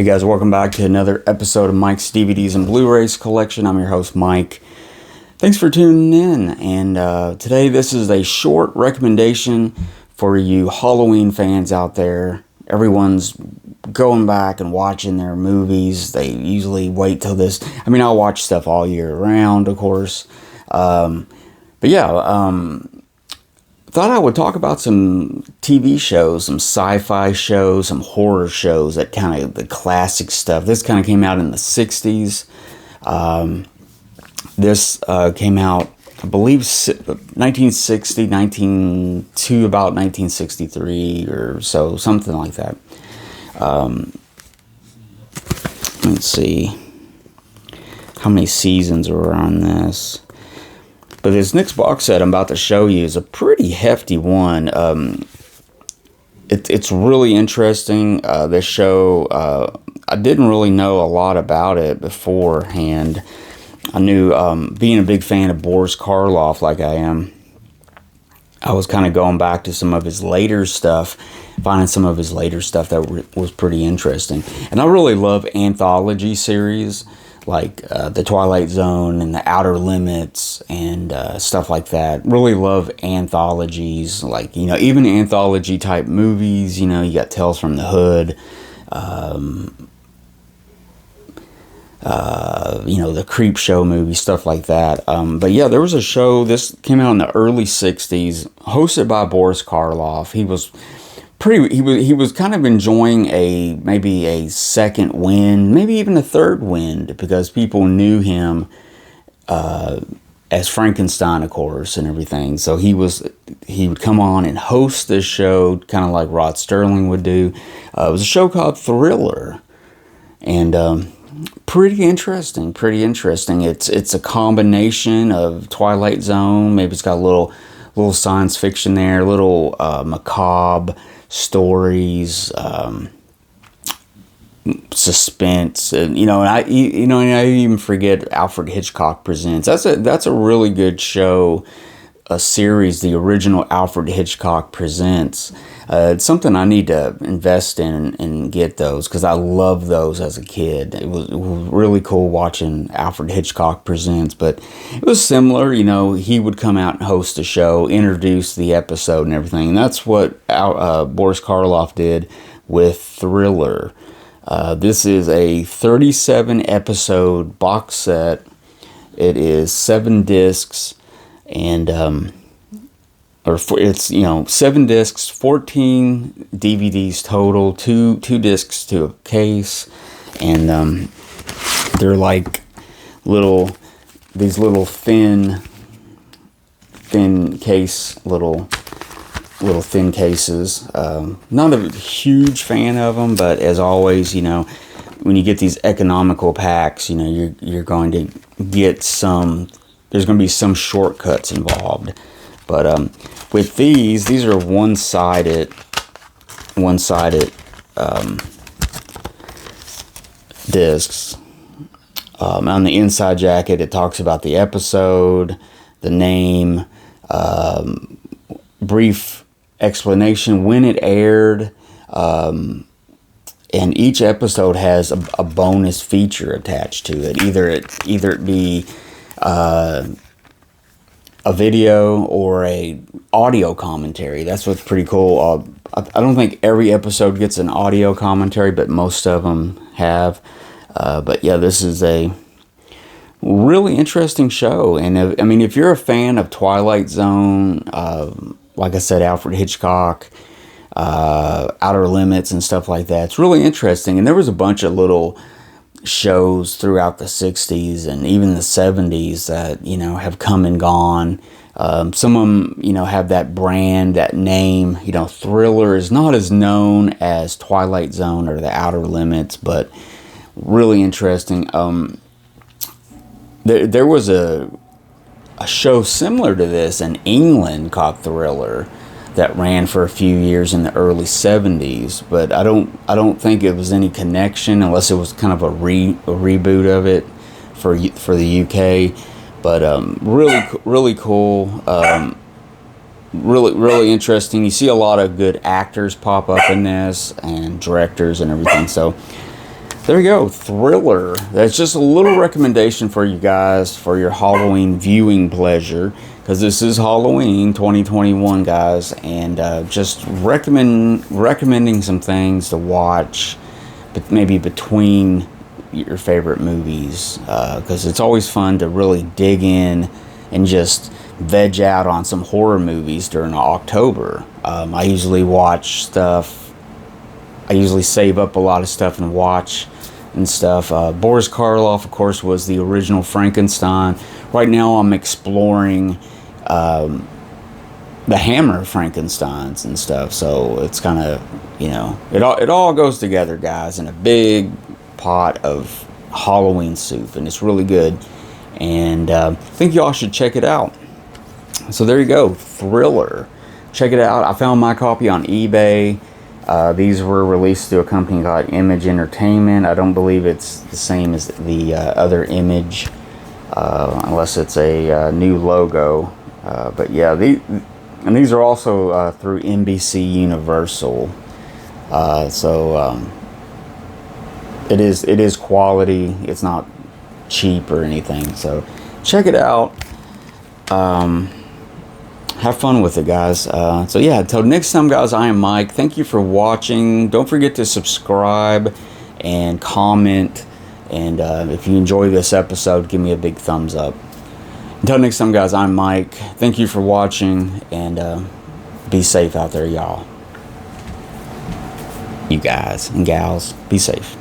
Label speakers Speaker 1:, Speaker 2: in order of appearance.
Speaker 1: Hey guys, welcome back to another episode of Mike's DVDs and Blu-rays collection. I'm your host, Mike. Thanks for tuning in. And today this is a short recommendation for you Halloween fans out there. Everyone's going back and watching their movies. They usually wait till this. I'll watch stuff all year round, of course. Thought I would talk about some TV shows, some sci-fi shows, some horror shows, that kind of the classic stuff. This kind of came out in the 60s. This came out, I believe, 1960, to about 1963 or so, something like that. Let's see how many seasons are on this. But this next box set I'm about to show you is a pretty hefty one. It's really interesting. This show, I didn't really know a lot about it beforehand. I knew, being a big fan of Boris Karloff like I am, I was kind of going back to some of his later stuff, finding some of his later stuff that was pretty interesting. And I really love anthology series, like The Twilight Zone and The Outer Limits and stuff like that. Really love anthologies, like, even anthology type movies. You got Tales from the Hood, the Creep Show movie, stuff like that. But yeah, there was a show, this came out in the early 60s, hosted by Boris Karloff. He was kind of enjoying maybe a second wind, maybe even a third wind, because people knew him as Frankenstein, of course, and everything. So he would come on and host this show, kind of like Rod Serling would do. It was a show called Thriller, and pretty interesting. It's a combination of Twilight Zone. Maybe it's got a little science fiction there, a little macabre stories, suspense, and I even forget Alfred Hitchcock Presents. That's a really good show, a series, the original Alfred Hitchcock Presents. It's something I need to invest in and get those, because I loved those as a kid. It was really cool watching Alfred Hitchcock Presents, but it was similar. He would come out and host a show, introduce the episode and everything, and that's what Boris Karloff did with Thriller. This is a 37 episode box set. It is 7 discs, and it's 7 discs, 14 DVDs total, two discs to a case, and they're like these little thin case, little thin cases. Not a huge fan of them, but as always, when you get these economical packs, you're going to get some. There's going to be some shortcuts involved. But with these are one-sided discs. On the inside jacket, it talks about the episode, the name, brief explanation, when it aired, and each episode has a bonus feature attached to it. Either it be a video or a audio commentary. That's what's pretty cool. I don't think every episode gets an audio commentary, but most of them have. But yeah, this is a really interesting show. And if you're a fan of Twilight Zone, like I said, Alfred Hitchcock, Outer Limits and stuff like that, it's really interesting. And there was a bunch of little shows throughout the 60s and even the 70s that have come and gone. Some of them have that brand, that name. Thriller is not as known as Twilight Zone or the Outer Limits, but really interesting. There was a show similar to this in England called Thriller that ran for a few years in the early 70s, but I don't think it was any connection, unless it was kind of a reboot of it for the UK. But really cool, really interesting. You see a lot of good actors pop up in this, and directors and everything. So there you go, Thriller. That's just a little recommendation for you guys for your Halloween viewing pleasure, because this is Halloween 2021, guys, and just recommending some things to watch, but maybe between your favorite movies, because it's always fun to really dig in and just veg out on some horror movies during October. I usually watch stuff. I usually save up a lot of stuff and watch and stuff. Boris Karloff, of course, was the original Frankenstein. Right now I'm exploring the Hammer Frankensteins and stuff. So it's kind of, you know, it all goes together, guys, in a big pot of Halloween soup, and it's really good. And I think y'all should check it out. So there you go, Thriller. Check it out. I found my copy on eBay. These were released through a company called Image Entertainment. I don't believe it's the same as the other Image, unless it's a new logo. But yeah, these are also through NBC Universal. It is quality. It's not cheap or anything. So check it out. Have fun with it, guys. So yeah, until next time, guys, I am Mike. Thank you for watching. Don't forget to subscribe and comment. And if you enjoy this episode, give me a big thumbs up. Until next time, guys, I'm Mike. Thank you for watching, and be safe out there, y'all. You guys and gals, be safe.